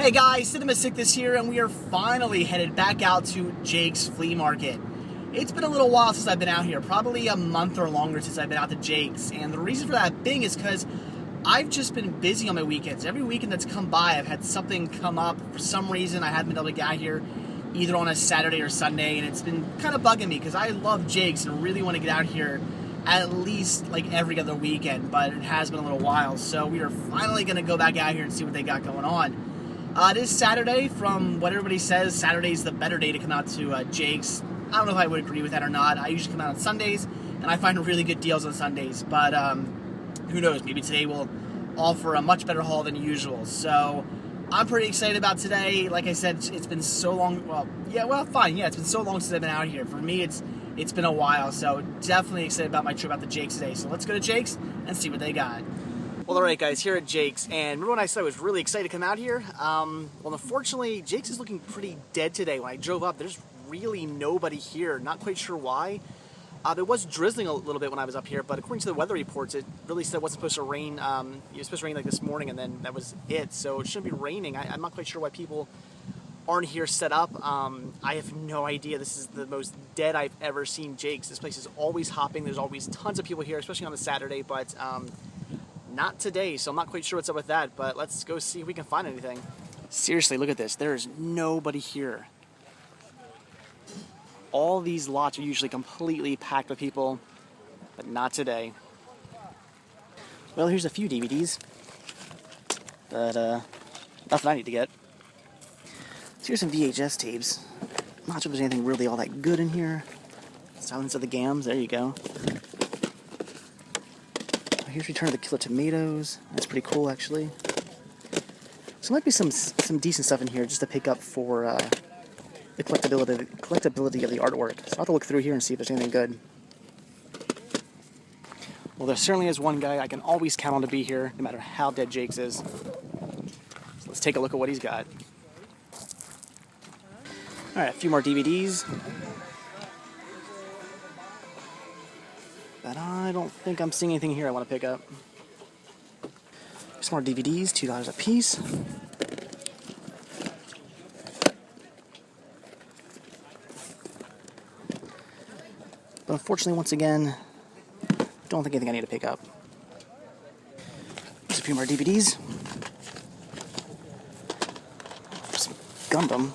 Hey guys, Cinemastic here, and we are finally headed back out to Jake's Flea Market. It's been a little while since I've been out here, probably a month or longer since I've been out to Jake's, and the reason for that being is because I've just been busy on my weekends. Every weekend that's come by, I've had something come up. For some reason, I haven't been able to get out here either on a Saturday or Sunday, and it's been kind of bugging me because I love Jake's and really want to get out here at least like every other weekend, but it has been a little while, so we are finally going to go back out here and see what they got going on. It is Saturday. From what everybody says, Saturday's the better day to come out to Jake's. I don't know if I would agree with that or not. I usually come out on Sundays, and I find really good deals on Sundays, but who knows, maybe today will offer a much better haul than usual. So I'm pretty excited about today. Like I said, it's been so long. It's been so long since I've been out here. For me, it's been a while, so definitely excited about my trip out to Jake's today. So let's go to Jake's and see what they got. Well, alright guys, here at Jake's, and remember when I said I was really excited to come out here? Well, unfortunately, Jake's is looking pretty dead today. When I drove up, there's really nobody here. Not quite sure why. It was drizzling a little bit when I was up here, but according to the weather reports, it really said it wasn't supposed to rain. It was supposed to rain like this morning, and then that was it. So it shouldn't be raining. I'm not quite sure why people aren't here set up. I have no idea. This is the most dead I've ever seen Jake's. This place is always hopping. There's always tons of people here, especially on a Saturday, but not today, so I'm not quite sure what's up with that, but let's go see if we can find anything. Seriously, look at this. There is nobody here. All these lots are usually completely packed with people, but not today. Well, here's a few DVDs, but nothing I need to get. So here's some VHS tapes. I'm not sure if there's anything really all that good in here. Silence of the Gams, there you go. Here's Return of the Killer Tomatoes. That's pretty cool, actually. So there might be some decent stuff in here just to pick up for the collectability of the artwork. So I'll have to look through here and see if there's anything good. Well, there certainly is one guy I can always count on to be here, no matter how dead Jake's is. So let's take a look at what he's got. All right, a few more DVDs. But I don't think I'm seeing anything here I want to pick up. Some more DVDs, $2 a piece. But unfortunately, once again, don't think anything I need to pick up. There's a few more DVDs. Some Gundam.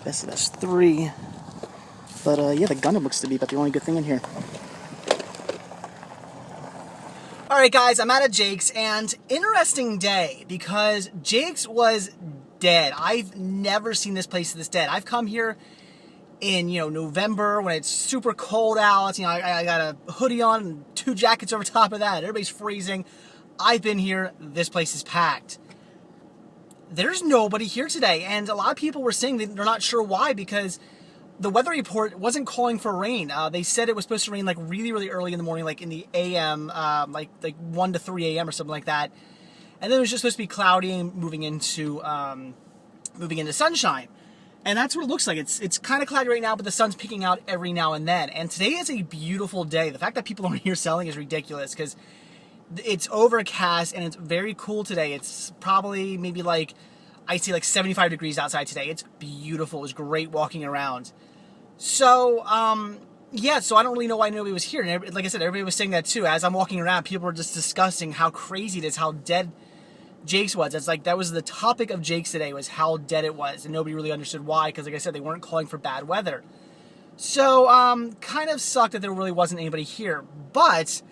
That's 3. But yeah, the Gundam looks to be about the only good thing in here. Alright guys, I'm out of Jake's, and interesting day, because Jake's was dead. I've never seen this place this dead. I've come here in, November when it's super cold out. I got a hoodie on and 2 jackets over top of that. Everybody's freezing. I've been here. This place is packed. There's nobody here today, and a lot of people were saying that they're not sure why, because the weather report wasn't calling for rain. They said it was supposed to rain like really, really early in the morning, like in the AM, like 1 to 3 AM or something like that. And then it was just supposed to be cloudy and moving into sunshine. And that's what it looks like. It's kind of cloudy right now, but the sun's peeking out every now and then. And today is a beautiful day. The fact that people aren't here selling is ridiculous, because it's overcast and it's very cool today. It's probably maybe I'd say 75 degrees outside today. It's beautiful. It was great walking around. So, yeah, so I don't really know why nobody was here. And like I said, everybody was saying that too. As I'm walking around, people were just discussing how crazy it is, how dead Jake's was. It's like that was the topic of Jake's today, was how dead it was. And nobody really understood why, because like I said, they weren't calling for bad weather. So, kind of sucked that there really wasn't anybody here. But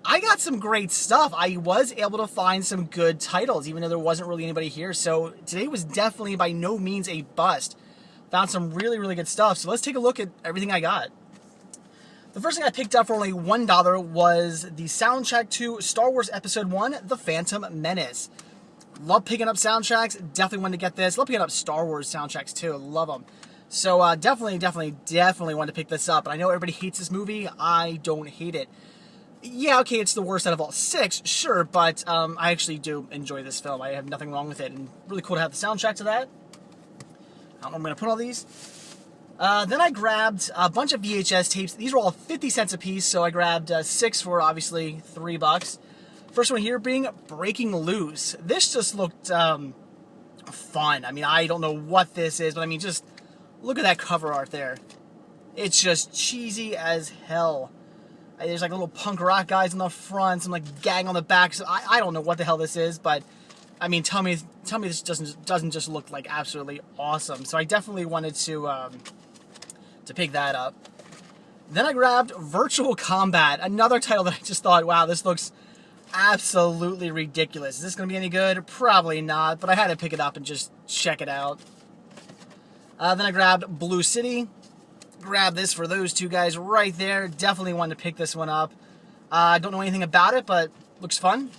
I got some great stuff. I was able to find some good titles, even though there wasn't really anybody here. So today was definitely by no means a bust. Found some really, really good stuff. So let's take a look at everything I got. The first thing I picked up for only $1 was the soundtrack to Star Wars Episode 1, The Phantom Menace. Love picking up soundtracks. Definitely wanted to get this. Love picking up Star Wars soundtracks too. Love them. So definitely wanted to pick this up. And I know everybody hates this movie. I don't hate it. Yeah, okay, it's the worst out of all 6, sure, but I actually do enjoy this film. I have nothing wrong with it, and really cool to have the soundtrack to that. I don't know where I'm going to put all these. Then I grabbed a bunch of VHS tapes. These were all 50 cents a piece, so I grabbed 6 for obviously $3. First one here being Breaking Loose. This just looked fun. I mean, I don't know what this is, but I mean, just look at that cover art there. It's just cheesy as hell. There's like little punk rock guys on the front, some like gang on the back. So I don't know what the hell this is, but I mean, tell me this doesn't just look like absolutely awesome. So I definitely wanted to pick that up. Then I grabbed Virtual Combat, another title that I just thought, wow, this looks absolutely ridiculous. Is this going to be any good? Probably not, but I had to pick it up and just check it out. Then I grabbed Blue City. Grabbed this for those two guys right there. Definitely wanted to pick this one up. I don't know anything about it, but looks fun.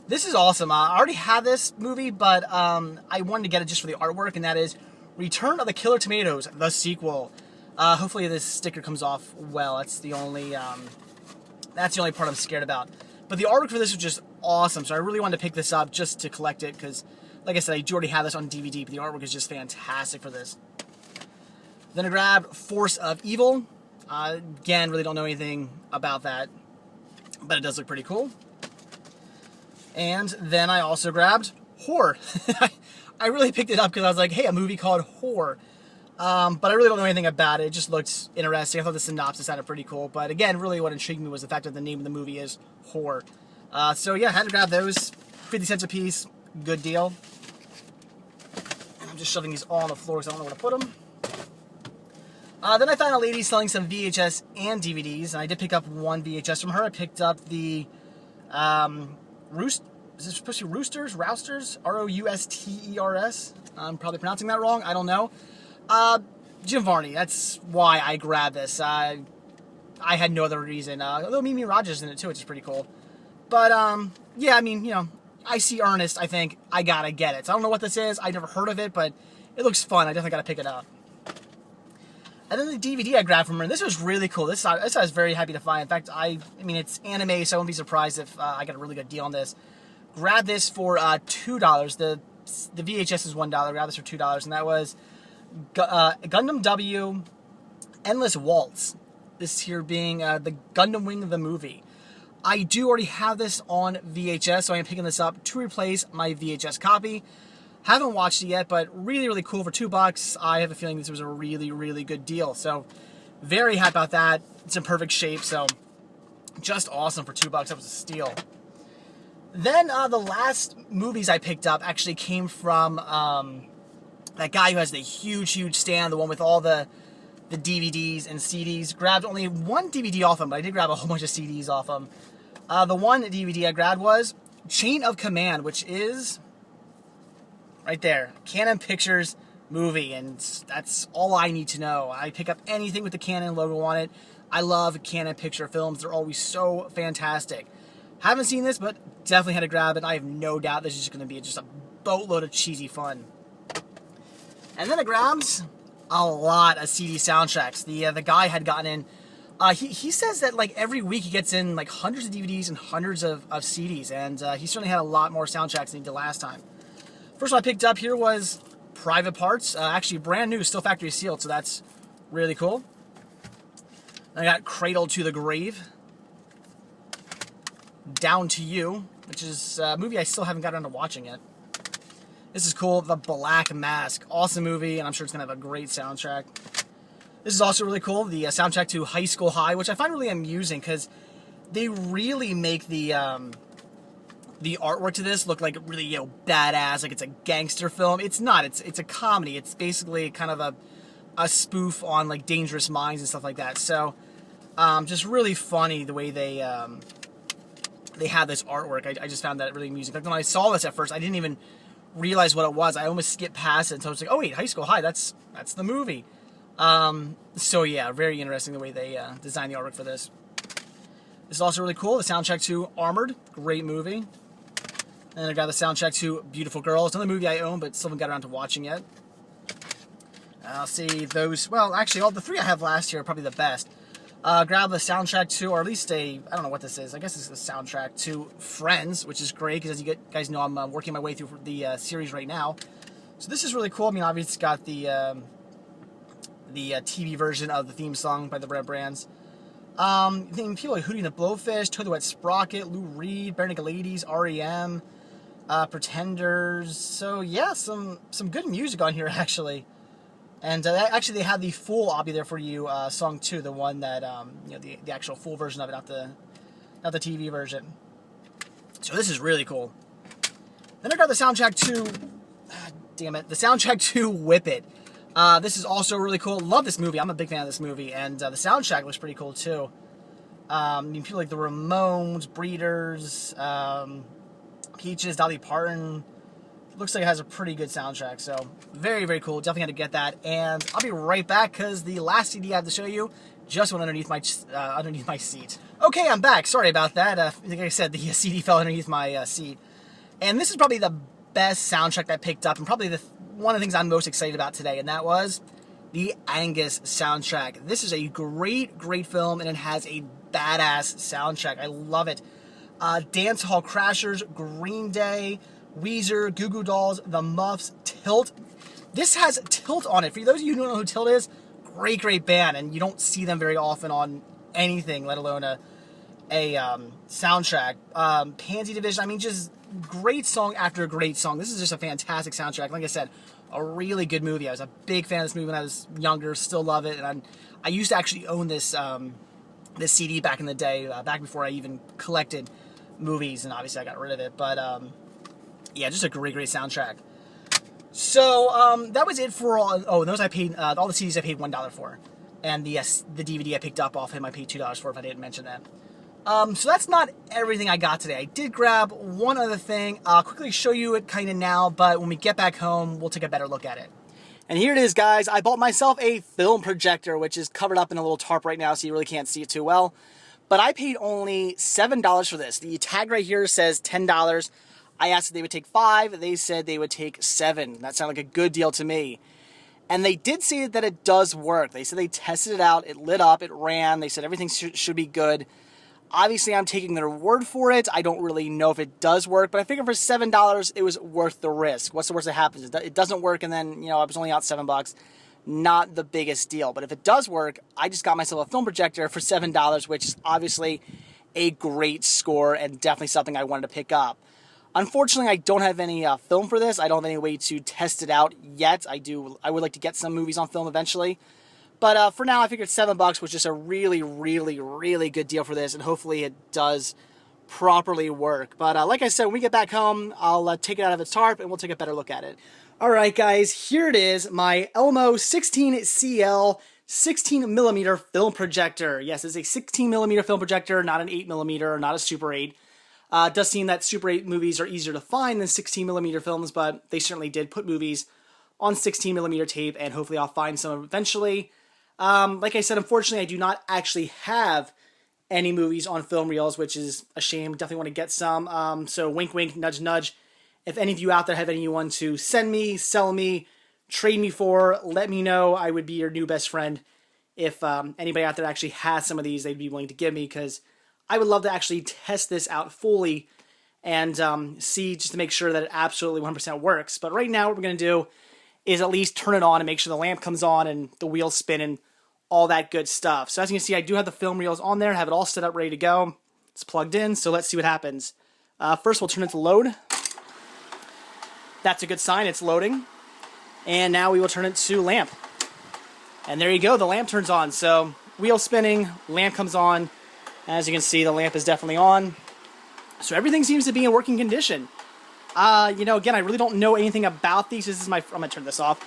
This is awesome. I already had this movie, but I wanted to get it just for the artwork, and that is Return of the Killer Tomatoes, the sequel. Hopefully this sticker comes off well. That's the only part I'm scared about. But the artwork for this was just awesome, so I really wanted to pick this up just to collect it, because, like I said, I do already have this on DVD, but the artwork is just fantastic for this. Then I grabbed Force of Evil. Again, really don't know anything about that, but it does look pretty cool. And then I also grabbed Whore. I really picked it up because I was like, hey, a movie called Whore. But I really don't know anything about it. It just looked interesting. I thought the synopsis sounded pretty cool. But again, really what intrigued me was the fact that the name of the movie is Whore. So yeah, I had to grab those. 50 cents a piece. Good deal. And I'm just shoving these all on the floor because I don't know where to put them. Then I found a lady selling some VHS and DVDs, and I did pick up one VHS from her. I picked up the is it supposed to be Roosters? Rousters? R-O-U-S-T-E-R-S? I'm probably pronouncing that wrong. I don't know. Jim Varney. That's why I grabbed this. I had no other reason. Although Mimi Rogers is in it too, which is pretty cool. But, yeah, I mean, you know, I see Ernest. I think I gotta get it. So I don't know what this is. I never heard of it, but it looks fun. I definitely gotta pick it up. And then the DVD I grabbed from her, and this was really cool. This I was very happy to find. In fact, I mean, it's anime, so I wouldn't be surprised if I got a really good deal on this. Grabbed this for $2. The VHS is $1. Grabbed this for $2, and that was Gundam W Endless Waltz. This here being the Gundam Wing of the movie. I do already have this on VHS, so I am picking this up to replace my VHS copy. Haven't watched it yet, but really, really cool for $2. I have a feeling this was a really, really good deal. So, very happy about that. It's in perfect shape, so just awesome for $2. That was a steal. Then the last movies I picked up actually came from that guy who has the huge, huge stand, the one with all the DVDs and CDs. Grabbed only one DVD off him, but I did grab a whole bunch of CDs off him. The one DVD I grabbed was Chain of Command, which is right there, Canon Pictures movie, and that's all I need to know. I pick up anything with the Canon logo on it. I love Canon Picture films. They're always so fantastic. Haven't seen this, but definitely had to grab it. I have no doubt this is just going to be just a boatload of cheesy fun. And then I grabbed a lot of CD soundtracks. The guy had gotten in. He says that like every week he gets in like hundreds of DVDs and hundreds of CDs, and he certainly had a lot more soundtracks than he did last time. First one I picked up here was Private Parts. Actually brand new, still factory sealed, so that's really cool. I got Cradle to the Grave. Down to You, which is a movie I still haven't got around to watching yet. This is cool. The Black Mask. Awesome movie, and I'm sure it's going to have a great soundtrack. This is also really cool. The soundtrack to High School High, which I find really amusing because they really make the artwork to this look like really, you know, badass, like it's a gangster film. It's not. It's a comedy. It's basically kind of a spoof on like Dangerous Minds and stuff like that. So, just really funny the way they had this artwork. I just found that really amusing. Like when I saw this at first, I didn't even realize what it was. I almost skipped past it until I was like, oh wait, High School High. That's the movie. So yeah, very interesting the way they designed the artwork for this. This is also really cool. The soundtrack to Armored, great movie. And I got the soundtrack to Beautiful Girl. It's another movie I own, but still haven't got around to watching yet. I'll see those. Well, actually, all the three I have last year are probably the best. Grab the soundtrack to, or at least I don't know what this is. I guess it's the soundtrack to Friends, which is great because as you guys know, I'm working my way through the series right now. So this is really cool. I mean, obviously it's got the the TV version of the theme song by the Brett Brands. People like Hootie and the Blowfish, Toad the Wet Sprocket, Lou Reed, Bare Naked Ladies, REM, Pretenders. So yeah, some good music on here actually. And actually, they had the full "I'll Be There for You" song too, the one that the actual full version of it, not the TV version. So this is really cool. Then I got the soundtrack to, the soundtrack to Whip It. This is also really cool. Love this movie. I'm a big fan of this movie, and the soundtrack looks pretty cool too. People like the Ramones, Breeders, Peaches, Dolly Parton. Looks like it has a pretty good soundtrack, so very, very cool. Definitely had to get that, and I'll be right back because the last CD I have to show you just went underneath my seat. Okay, I'm back. Sorry about that. Like I said, the CD fell underneath my seat, and this is probably the best soundtrack I picked up, and probably one of the things I'm most excited about today, and that was the Angus soundtrack. This is a great, great film, and it has a badass soundtrack. I love it. Dance Hall Crashers, Green Day, Weezer, Goo Goo Dolls, The Muffs, Tilt. This has Tilt on it. For those of you who don't know who Tilt is, great, great band, and you don't see them very often on anything, let alone a soundtrack. Pansy Division, I mean, just great song after great song. This is just a fantastic soundtrack. Like I said, a really good movie. I was a big fan of this movie when I was younger, still love it, and I used to actually own this this CD back in the day, back before I even collected movies, and obviously I got rid of it, but yeah, just a great, great soundtrack. So, that was it for all, those I paid, all the CDs I paid $1 for. And the DVD I picked up off him I paid $2 for, if I didn't mention that. So that's not everything I got today. I did grab one other thing. I'll quickly show you it kind of now, but when we get back home, we'll take a better look at it. And here it is, guys. I bought myself a film projector, which is covered up in a little tarp right now, so you really can't see it too well. But I paid only $7 for this. The tag right here says $10. I asked if they would take $5. They said they would take $7. That sounded like a good deal to me. And they did say that it does work. They said they tested it out. It lit up. It ran. They said everything should be good. Obviously, I'm taking their word for it. I don't really know if it does work, but I figured for $7, it was worth the risk. What's the worst that happens? It doesn't work, and then, I was only out $7. Not the biggest deal. But if it does work, I just got myself a film projector for $7, which is obviously a great score and definitely something I wanted to pick up. Unfortunately, I don't have any film for this. I don't have any way to test it out yet. I would like to get some movies on film eventually. But for now, I figured $7 was just a really, really, really good deal for this, and hopefully it does properly work. But like I said, when we get back home, I'll take it out of its tarp, and we'll take a better look at it. Alright guys, here it is, my Elmo 16CL 16mm film projector. Yes, it's a 16mm film projector, not an 8mm or not a Super 8. It does seem that Super 8 movies are easier to find than 16mm films, but they certainly did put movies on 16mm tape, and hopefully I'll find some eventually. Like I said, unfortunately, I do not actually have any movies on film reels, which is a shame. Definitely want to get some. So wink, wink, nudge, nudge. If any of you out there have anyone to send me, sell me, trade me for, let me know. I would be your new best friend. If anybody out there actually has some of these, they'd be willing to give me, because I would love to actually test this out fully and see, just to make sure that it absolutely 100% works. But right now, what we're going to do is at least turn it on and make sure the lamp comes on and the wheels spin and all that good stuff. So as you can see, I do have the film reels on there, have it all set up, ready to go. It's plugged in, so let's see what happens. First, we'll turn it to load. That's a good sign, it's loading. And now we will turn it to lamp. And there you go, the lamp turns on. So, wheel spinning, lamp comes on. As you can see, the lamp is definitely on. So everything seems to be in working condition. Again, I really don't know anything about these. I'm gonna turn this off.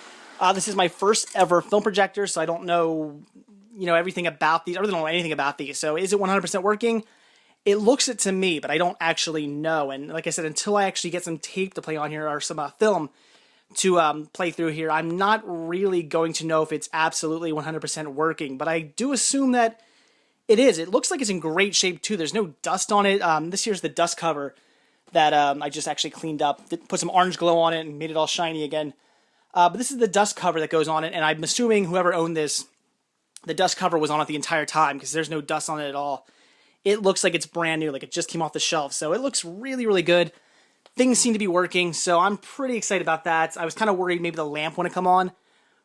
This is my first ever film projector, so I don't know, everything about these. I really don't know anything about these. So is it 100% working? It looks it to me, but I don't actually know. And like I said, until I actually get some tape to play on here or some film to play through here, I'm not really going to know if it's absolutely 100% working. But I do assume that it is. It looks like it's in great shape too. There's no dust on it. This here's the dust cover that I just actually cleaned up. Put some orange glow on it and made it all shiny again. But this is the dust cover that goes on it, and I'm assuming whoever owned this, the dust cover was on it the entire time, because there's no dust on it at all. It looks like it's brand new, like it just came off the shelf. So it looks really, really good. Things seem to be working, so I'm pretty excited about that. I was kind of worried maybe the lamp wouldn't come on,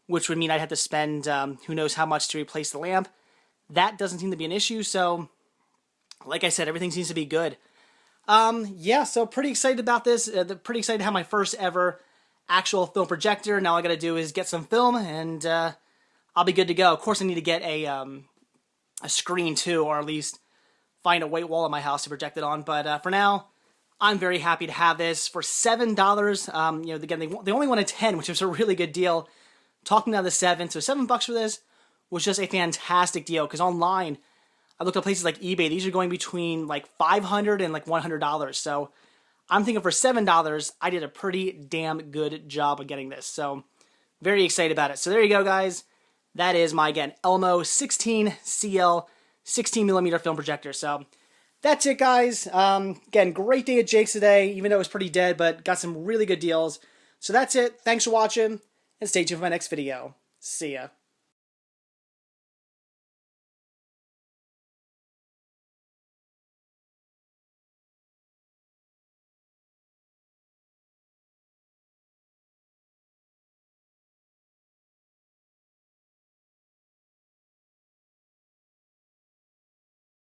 which would mean I'd have to spend who knows how much to replace the lamp. That doesn't seem to be an issue, so like I said, everything seems to be good. Yeah, so pretty excited about this. Pretty excited to have my first ever actual film projector. Now all I gotta do is get some film, and I'll be good to go. Of course, I need to get a screen too, or at least find a white wall in my house to project it on. But for now, I'm very happy to have this for $7. You know, again, they only wanted 10, which was a really good deal. Talking down to 7, so $7 for this was just a fantastic deal. Because online, I looked at places like eBay; these are going between like $500 and like $100. So I'm thinking for $7, I did a pretty damn good job of getting this. So very excited about it. So there you go, guys. That is my, again, Elmo 16CL 16mm film projector. So that's it, guys. Again, great day at Jake's today, even though it was pretty dead, but got some really good deals. So that's it. Thanks for watching, and stay tuned for my next video. See ya.